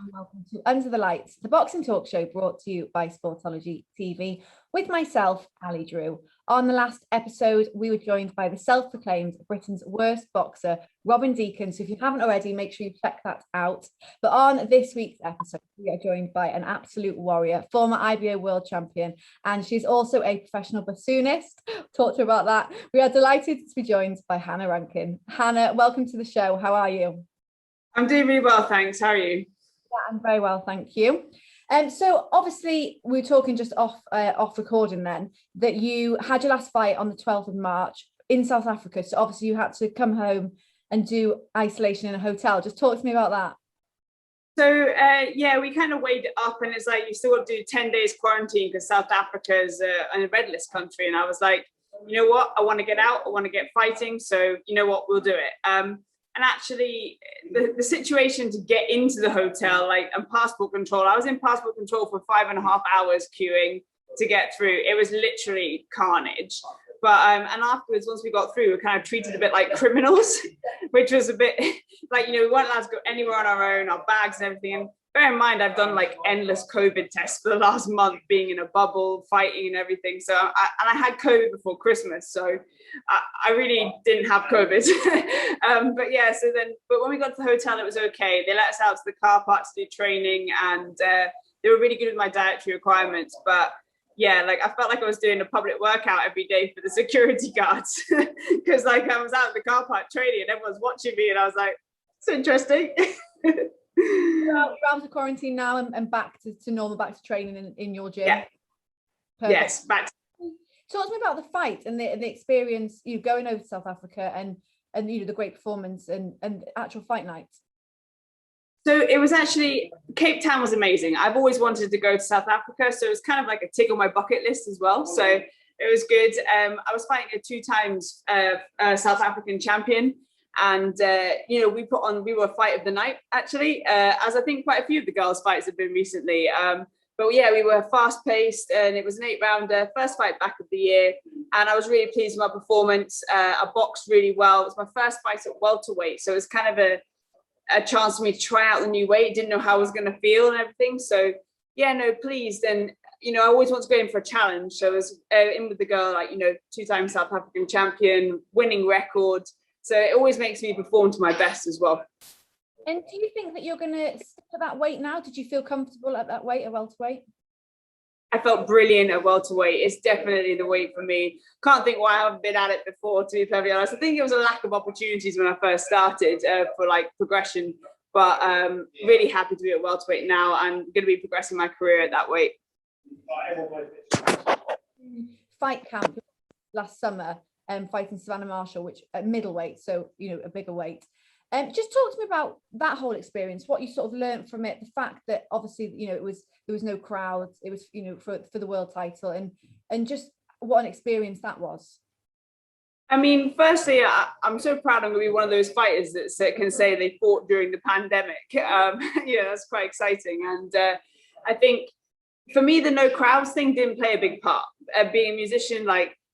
and welcome to Under the Lights, the boxing talk show brought to you by Sportology TV with myself, Ali Drew. On the last episode, we were joined by the self-proclaimed Britain's worst boxer, Robin Deacon. So if you haven't already, make sure you check that out. But on this week's episode, we are joined by an absolute warrior, former IBO world champion, and she's also a professional bassoonist. Talk to her about that. We are delighted to be joined by Hannah Rankin. Hannah, welcome to the show. How are you? I'm doing really well, thanks. How are you? Yeah, I'm very well, thank you. So obviously we were talking just off recording then that you had your last fight on the 12th of March in South Africa. So obviously you had to come home and do isolation in a hotel. Just talk to me about that. So yeah, we kind of weighed it up, and it's like you still got to do 10 days quarantine because South Africa is a red list country. And I was like, you know what? I want to get out. I want to get fighting. So you know what? We'll do it. And actually, the situation to get into the hotel, and passport control, I was in passport control for 5.5 hours queuing to get through. It was literally carnage. But and afterwards, once we got through, we were kind of treated a bit like criminals, which was a bit like, we weren't allowed to go anywhere on our own, our bags and everything. And bear in mind, I've done endless COVID tests for the last month, being in a bubble, fighting and everything. So I had COVID before Christmas, so I really didn't have COVID. But yeah, but when we got to the hotel, it was okay. They let us out to the car park to do training, and they were really good with my dietary requirements. But yeah, I felt like I was doing a public workout every day for the security guards because I was out in the car park training and everyone's watching me, and I was like, it's interesting. You're out of quarantine now and back to normal, back to training in your gym. Yeah. Yes, back to. Talk to me about the fight and the experience, going over to South Africa and the great performance and actual fight night. So it was actually, Cape Town was amazing. I've always wanted to go to South Africa, so it was kind of like a tick on my bucket list as well. So it was good. I was fighting a 2 times South African champion. And, we were fight of the night, actually, as I think quite a few of the girls' fights have been recently. But yeah, we were fast paced, and it was an 8-rounder, first fight back of the year. And I was really pleased with my performance. I boxed really well. It was my first fight at welterweight. So it was kind of a chance for me to try out the new weight. Didn't know how I was going to feel and everything. So yeah, no, pleased. And, I always want to go in for a challenge. So I was in with the girl, 2 times South African champion, winning record. So it always makes me perform to my best as well. And do you think that you're going to stick to that weight now? Did you feel comfortable at that weight, at welterweight? I felt brilliant at welterweight. It's definitely the weight for me. Can't think why I haven't been at it before, to be perfectly honest. I think it was a lack of opportunities when I first started for progression. But really happy to be at welterweight now. I'm going to be progressing my career at that weight. Fight camp last summer. Fighting Savannah Marshall, which at middleweight, so a bigger weight. Just talk to me about that whole experience, what you sort of learned from it, the fact that obviously there was no crowds, it was for the world title, and just what an experience that was. I mean, firstly, I'm so proud I'm going to be one of those fighters that can say they fought during the pandemic. That's quite exciting, and I think for me the no crowds thing didn't play a big part. Being a musician,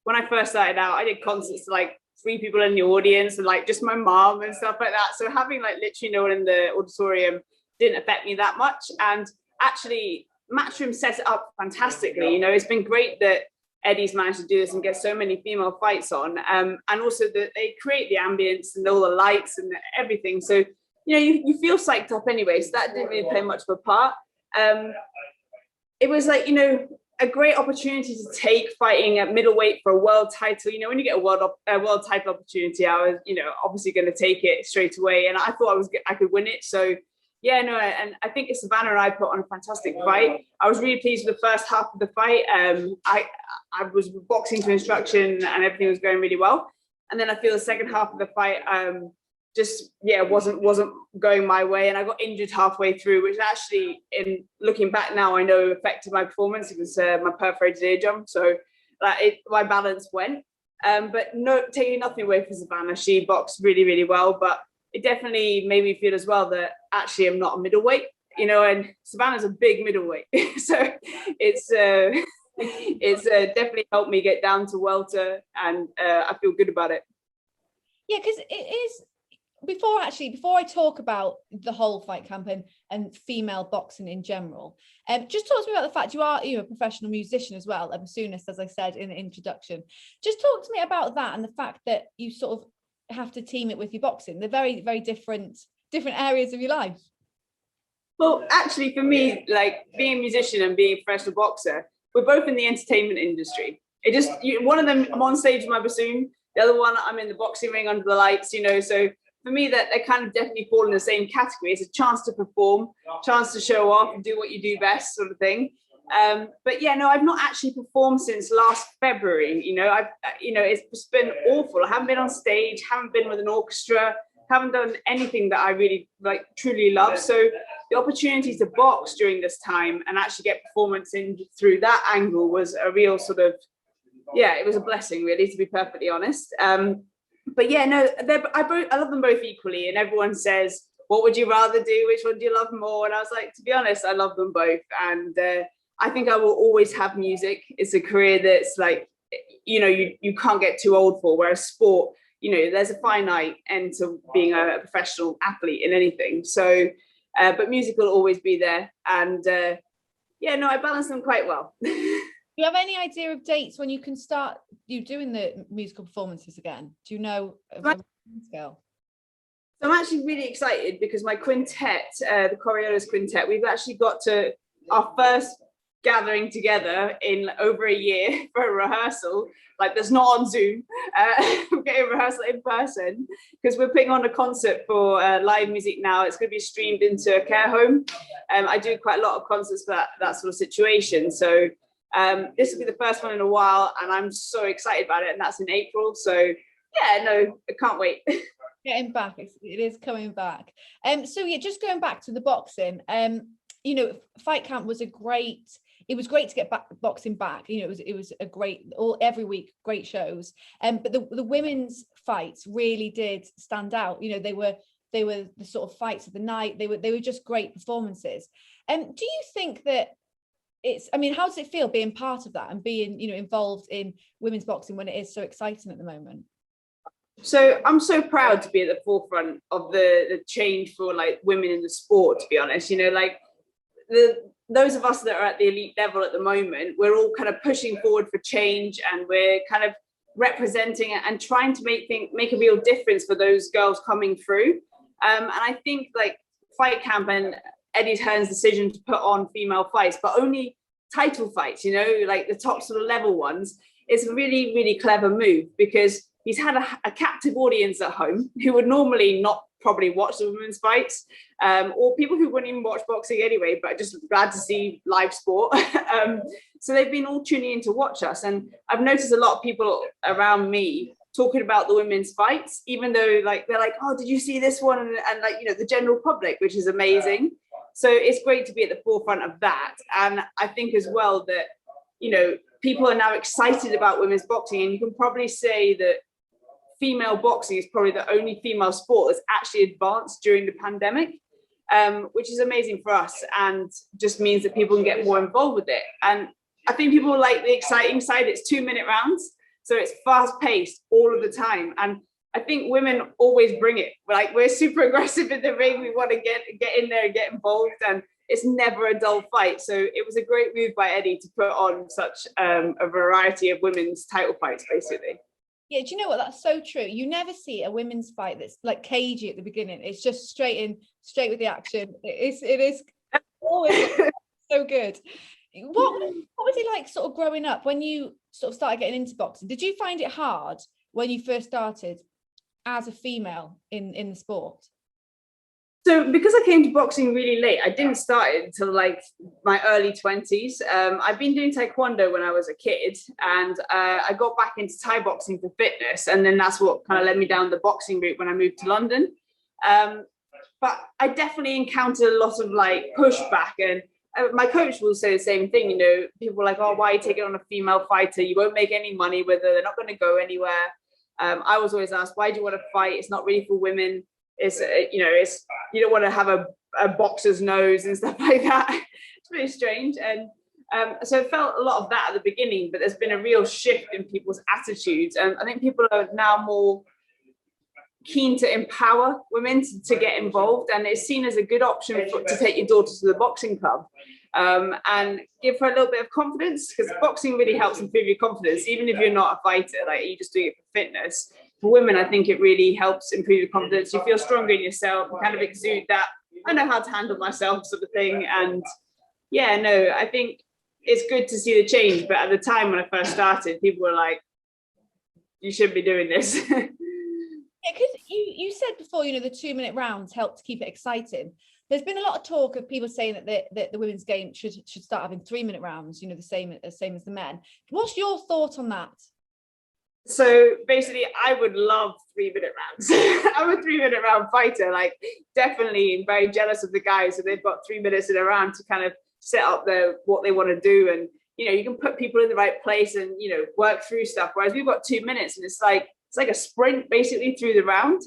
when I first started out, I did concerts to 3 people in the audience and just my mom and stuff like that. So having literally no one in the auditorium didn't affect me that much. And actually, Matchroom set it up fantastically. It's been great that Eddie's managed to do this and get so many female fights on. And also that they create the ambience and all the lights and everything. So, you feel psyched up anyway. So that didn't really play much of a part. It was a great opportunity to take fighting at middleweight for a world title. When you get a world title opportunity, I was, obviously going to take it straight away, and I thought I could win it. So yeah, no, and I think Savannah and I put on a fantastic fight. I was really pleased with the first half of the fight. I was boxing to instruction, and everything was going really well. And then I feel the second half of the fight wasn't going my way, and I got injured halfway through, which actually, in looking back now, I know affected my performance. It was my perforated eardrum, so my balance went. But no, taking nothing away from Savannah, she boxed really, really well, but it definitely made me feel as well that actually I'm not a middleweight, and Savannah's a big middleweight, so it's definitely helped me get down to welter, and I feel good about it. Yeah, because it is before I talk about the whole fight camp and female boxing in general, just talk to me about the fact you are a professional musician as well, a bassoonist, as I said in the introduction. Just talk to me about that and the fact that you sort of have to team it with your boxing. They're very, very different areas of your life. Well, actually, for me, like being a musician and being a professional boxer, we're both in the entertainment industry. One of them, I'm on stage with my bassoon. The other one, I'm in the boxing ring under the lights, So for me, that they kind of definitely fall in the same category. It's a chance to perform, chance to show off and do what you do best, sort of thing. But yeah, no, I've not actually performed since last February. It's just been awful. I haven't been on stage, haven't been with an orchestra, haven't done anything that I really truly love. So the opportunity to box during this time and actually get performance in through that angle was a real sort of, it was a blessing, really, to be perfectly honest. But yeah, no, I love them both equally. And everyone says, what would you rather do? Which one do you love more? And I was like, to be honest, I love them both. And I think I will always have music. It's a career that's you can't get too old for, whereas sport, there's a finite end to being a professional athlete in anything. So, but music will always be there. And I balance them quite well. Do you have any idea of dates when you can start doing the musical performances again? Do you know scale? So I'm actually really excited because my quintet, the Coriolis Quintet, we've actually got to our first gathering together in over a year for a rehearsal. Like, that's not on Zoom. We're getting a rehearsal in person because we're putting on a concert for live music now. It's going to be streamed into a care home. I do quite a lot of concerts for that sort of situation. So this will be the first one in a while, and I'm so excited about it. And that's in April. So yeah, no, I can't wait. Getting back, it is coming back. So yeah, just going back to the boxing. Fight camp was it was great to get boxing back. It was a great every week, great shows. But the women's fights really did stand out. They were the sort of fights of the night. They were just great performances. Do you think that how does it feel being part of that and being, involved in women's boxing when it is so exciting at the moment? So I'm so proud to be at the forefront of the change for women in the sport, to be honest. Those of us that are at the elite level at the moment, we're all kind of pushing forward for change, and we're kind of representing it and trying to make a real difference for those girls coming through. And I think Fight Camp and Eddie Hearn's decision to put on female fights, but only title fights, the top sort of level ones, is a really, really clever move, because he's had a captive audience at home who would normally not probably watch the women's fights, or people who wouldn't even watch boxing anyway, but just glad to see live sport. So they've been all tuning in to watch us. And I've noticed a lot of people around me talking about the women's fights, even though they're like, oh, did you see this one? And the general public, which is amazing. So it's great to be at the forefront of that. And I think as well that, people are now excited about women's boxing, and you can probably say that female boxing is probably the only female sport that's actually advanced during the pandemic, which is amazing for us, and just means that people can get more involved with it. And I think people like the exciting side. It's 2-minute rounds, so it's fast paced all of the time. And I think women always bring it. We're super aggressive in the ring. We want to get in there and get involved, and it's never a dull fight. So it was a great move by Eddie to put on such a variety of women's title fights, basically. Yeah, do you know what? That's so true. You never see a women's fight that's cagey at the beginning. It's just straight with the action. It is always so good. What was it like sort of growing up when you sort of started getting into boxing? Did you find it hard when you first started as a female in the sport? So because I came to boxing really late, I didn't start it until my early 20s. I've been doing taekwondo when I was a kid, and I got back into Thai boxing for fitness, and then that's what kind of led me down the boxing route when I moved to London. But I definitely encountered a lot of pushback, and my coach will say the same thing. People are like, oh, why are you taking on a female fighter? You won't make any money with her. They're not going to go anywhere. I was always asked, why do you want to fight? It's not really for women. It's you don't want to have a boxer's nose and stuff like that. It's really strange. And so I felt a lot of that at the beginning, but there's been a real shift in people's attitudes. And I think people are now more keen to empower women to get involved, and it's seen as a good option to take your daughter to the boxing club and give her a little bit of confidence, because boxing really helps improve your confidence, even if you're not a fighter, like you're just doing it for fitness. For women, I think it really helps improve your confidence. You feel stronger in yourself, you kind of exude that I know how to handle myself sort of thing. And yeah, no, I think it's good to see the change, but at the time when I first started, people were like, you shouldn't be doing this. Yeah, because you said before, the 2-minute rounds help to keep it exciting. There's been a lot of talk of people saying that the women's game should start having 3-minute rounds, the same as the men. What's your thought on that? So basically, I would love 3-minute rounds. I'm a 3-minute round fighter, like definitely very jealous of the guys. So they've got 3 minutes in a round to kind of set up what they want to do. And, you can put people in the right place and, work through stuff. Whereas we've got 2 minutes and it's like a sprint basically through the round.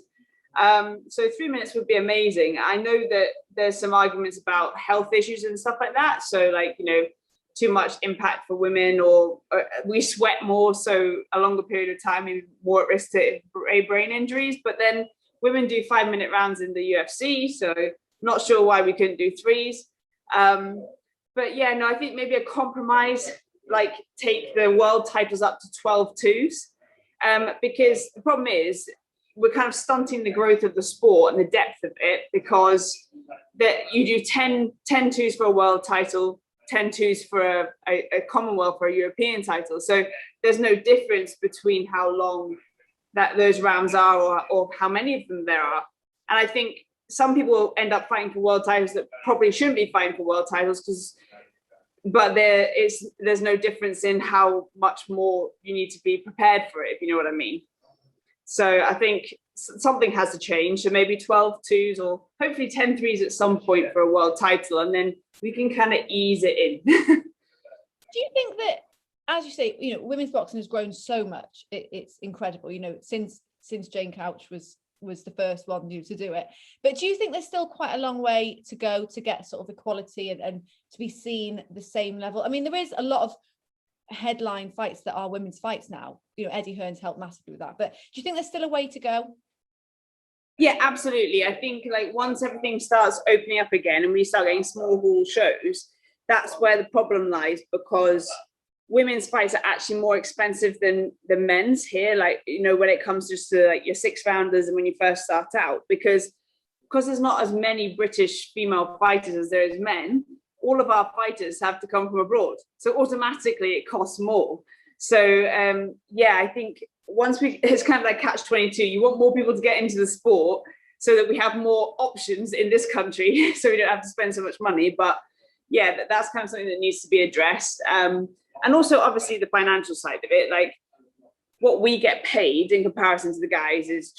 So 3 minutes would be amazing. I know that there's some arguments about health issues and stuff like that. So like, too much impact for women, or we sweat more, so a longer period of time is more at risk to brain injuries. But then women do 5-minute rounds in the UFC, so not sure why we couldn't do 3s. But yeah, no, I think maybe a compromise, like take the world titles up to 12 twos, because the problem is we're kind of stunting the growth of the sport and the depth of it, because that you do 10 twos for a world title, 10 twos for a Commonwealth or a European title. So there's no difference between how long that those rounds are or how many of them there are. And I think some people end up fighting for world titles that probably shouldn't be fighting for world titles, but there's no difference in how much more you need to be prepared for it, if you know what I mean. So I think something has to change. So maybe 12 twos or hopefully 10 threes at some point for a world title, and then we can kind of ease it in. Do you think that, as you say, women's boxing has grown so much? It's incredible. Since Jane Couch was the first one to do it. But do you think there's still quite a long way to go to get sort of equality and to be seen the same level? I mean, there is a lot of headline fights that are women's fights now. Eddie Hearn's helped massively with that. But do you think there's still a way to go? Yeah, absolutely. I think like once everything starts opening up again and we start getting small hall shows, that's where the problem lies, because women's fights are actually more expensive than the men's here. Like, when it comes just to like your 6 rounders and when you first start out, because there's not as many British female fighters as there is men, all of our fighters have to come from abroad. So automatically it costs more. So yeah, I think it's kind of like catch-22. You want more people to get into the sport so that we have more options in this country, so we don't have to spend so much money. But yeah, that's kind of something that needs to be addressed. And also obviously the financial side of it, like what we get paid in comparison to the guys is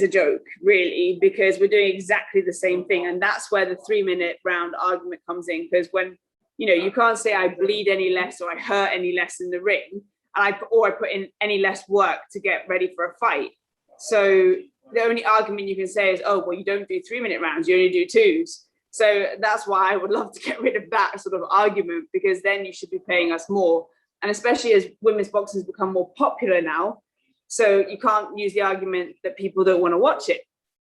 a joke, really, because we're doing exactly the same thing. And that's where the 3-minute round argument comes in, because when you can't say I bleed any less or I hurt any less in the ring, and I put in any less work to get ready for a fight. So the only argument you can say is, oh, well, you don't do 3-minute rounds, you only do 2s. So that's why I would love to get rid of that sort of argument, because then you should be paying us more. And especially as women's boxing has become more popular now, so you can't use the argument that people don't want to watch it.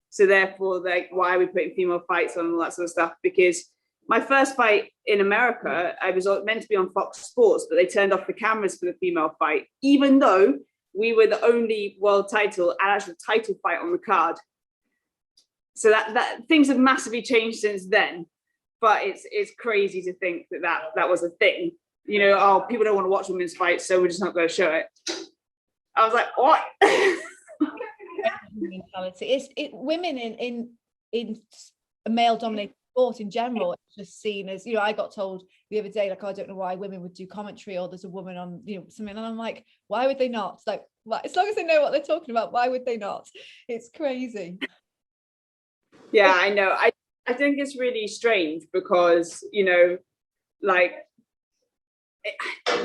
So therefore, like, why are we putting female fights on and all that sort of stuff? Because my first fight in America, I was meant to be on Fox Sports, but they turned off the cameras for the female fight, even though we were the only world title and actual title fight on the card. So that things have massively changed since then. But it's crazy to think that was a thing. Oh, people don't want to watch women's fights, so we're just not going to show it. I was like, what? Mentality. Women in a male-dominated sport in general, it's just seen as, I got told the other day, like, I don't know why women would do commentary, or there's a woman on, something, and I'm like, why would they not? It's like, as long as they know what they're talking about, why would they not? It's crazy. Yeah, I know. I think it's really strange because, like,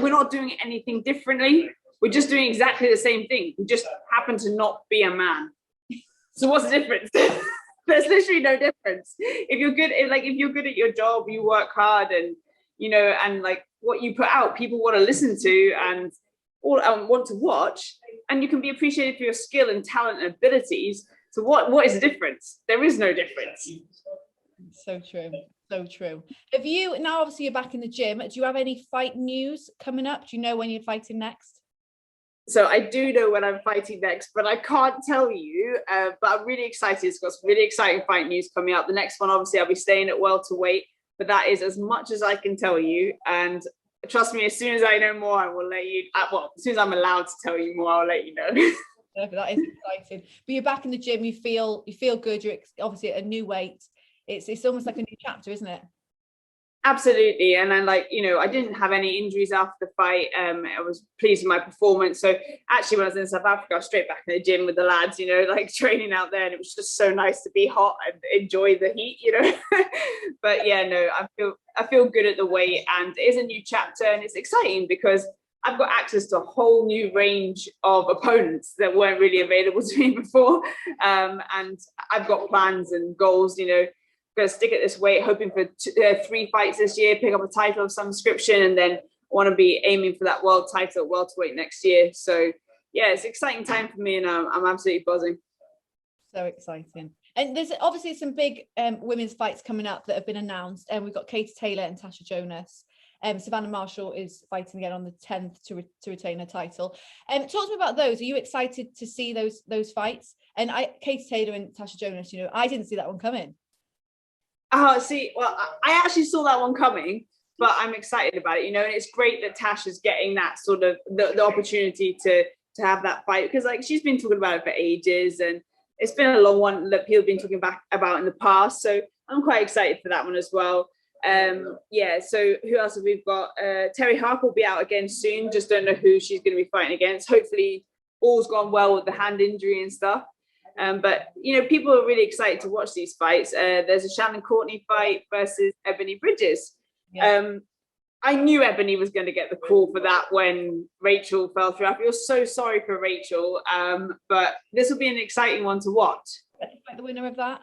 we're not doing anything differently. We're just doing exactly the same thing. We just happen to not be a man. So what's the difference? There's literally no difference. If you're good at your job, you work hard, and and like what you put out, people want to listen to and want to watch. and you can be appreciated for your skill and talent and abilities. So what is the difference? There is no difference. So true. So true. Have you, now obviously you're back in the gym, do you have any fight news coming up? Do you know when you're fighting next? So I do know when I'm fighting next, but I can't tell you. But I'm really excited. It's got some really exciting fight news coming up. The next one, obviously, I'll be staying at welterweight, but that is as much as I can tell you. And trust me, as soon as I know more, I will let you. Well, as soon as I'm allowed to tell you more, I'll let you know. That is exciting. But you're back in the gym. You feel good. You're obviously at a new weight. It's almost like a new chapter, isn't it? Absolutely. And then, like, you know, I didn't have any injuries after the fight. I was pleased with my performance. So actually, when I was in South Africa, I was straight back in the gym with the lads, you know, like training out there. And it was just so nice to be hot and enjoy the heat, you know. But yeah, no, I feel good at the weight, and it is a new chapter, and it's exciting because I've got access to a whole new range of opponents that weren't really available to me before. And I've got plans and goals, you know. Going to stick at this weight, hoping for 3 fights this year, pick up a title of some description, and then want to be aiming for that world title at welterweight next year. So yeah, it's an exciting time for me, and I'm absolutely buzzing. So exciting. And there's obviously some big women's fights coming up that have been announced, and we've got Katie Taylor and Tasha Jonas. Savannah Marshall is fighting again on the 10th to retain her title. Talk to me about those. Are you excited to see those fights? And Katie Taylor and Tasha Jonas, you know, I didn't see that one coming. See, well, I actually saw that one coming, but I'm excited about it, you know, and it's great that Tasha's getting that sort of the opportunity to have that fight, because like she's been talking about it for ages, and it's been a long one that people have been talking about in the past. So I'm quite excited for that one as well. Yeah, so who else have we got? Terry Harper will be out again soon. Just don't know who she's going to be fighting against. Hopefully all's gone well with the hand injury and stuff. But, you know, people are really excited to watch these fights. There's a Shannon Courtney fight versus Ebony Bridges. Yeah. I knew Ebony was going to get the call for that when Rachel fell through. I feel so sorry for Rachel, but this will be an exciting one to watch. The winner of that?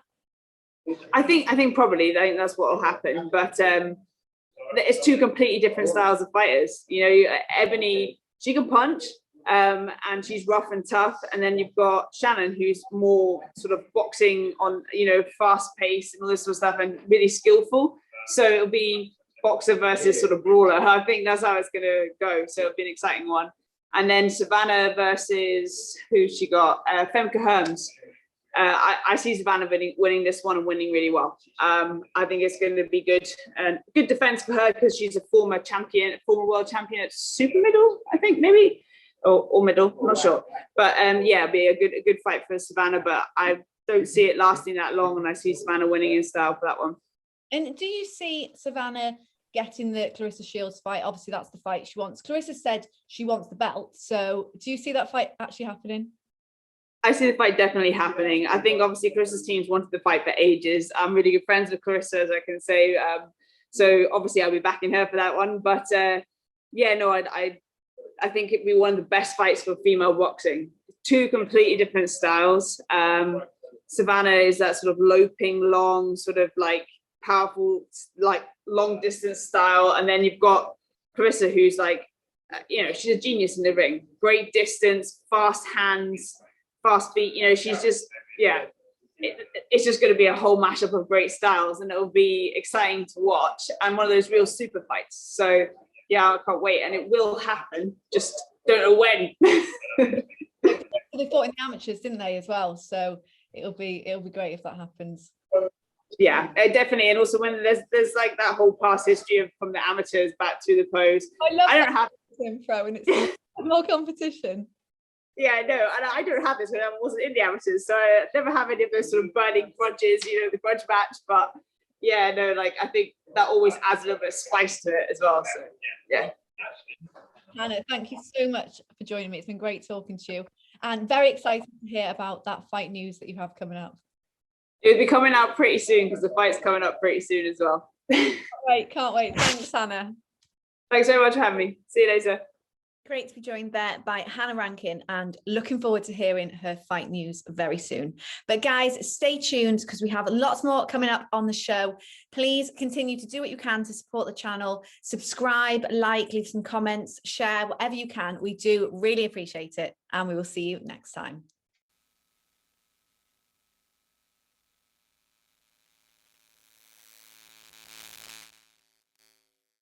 I think probably. I think that's what will happen. But it's 2 completely different styles of fighters. You know, Ebony, she can punch. And she's rough and tough, and then you've got Shannon, who's more sort of boxing on, you know, fast pace and all this sort of stuff, and really skillful. So it'll be boxer versus sort of brawler. I think that's how it's going to go. So it'll be an exciting one. And then Savannah versus who she got, Femke Herms. I see Savannah winning this one and winning really well. I think it's going to be good, and good defense for her because she's a former world champion at super middle, I think, maybe. Or middle, I'm not sure, but yeah, it'll be a good fight for Savannah, but I don't see it lasting that long, and I see Savannah winning in style for that one. And do you see Savannah getting the Clarissa Shields fight? Obviously that's the fight she wants. Clarissa said she wants the belt, so do you see that fight actually happening? I see the fight definitely happening. I think obviously Clarissa's team's wanted the fight for ages. I'm really good friends with Clarissa, as I can say, so obviously I'll be backing her for that one, but yeah, no, I think it'd be one of the best fights for female boxing. 2 completely different styles. Savannah is that sort of loping, long, sort of like powerful, like long distance style. And then you've got Clarissa, who's like, you know, she's a genius in the ring. Great distance, fast hands, fast feet. You know, she's just, yeah, it's just going to be a whole mashup of great styles, and it'll be exciting to watch, and one of those real super fights. So yeah, I can't wait, and it will happen. Just don't know when. They fought in the amateurs, didn't they, as well? So it'll be great if that happens. Yeah, definitely. And also when there's like that whole past history from the amateurs back to the pros. I don't have info, and it's more competition. Yeah, no, and I don't have this when I wasn't in the amateurs, so I never have any of those sort of burning grudges, you know, the grudge match, but. Yeah, no, like I think that always adds a little bit of spice to it as well. So, yeah. Hannah, thank you so much for joining me. It's been great talking to you, and very excited to hear about that fight news that you have coming up. It'll be coming out pretty soon because the fight's coming up pretty soon as well. Can't wait. Thanks, Hannah. Thanks so much for having me. See you later. Great to be joined there by Hannah Rankin, and looking forward to hearing her fight news very soon. But guys, stay tuned because we have lots more coming up on the show. Please continue to do what you can to support the channel. Subscribe, like, leave some comments, share, whatever you can. We do really appreciate it, and we will see you next time.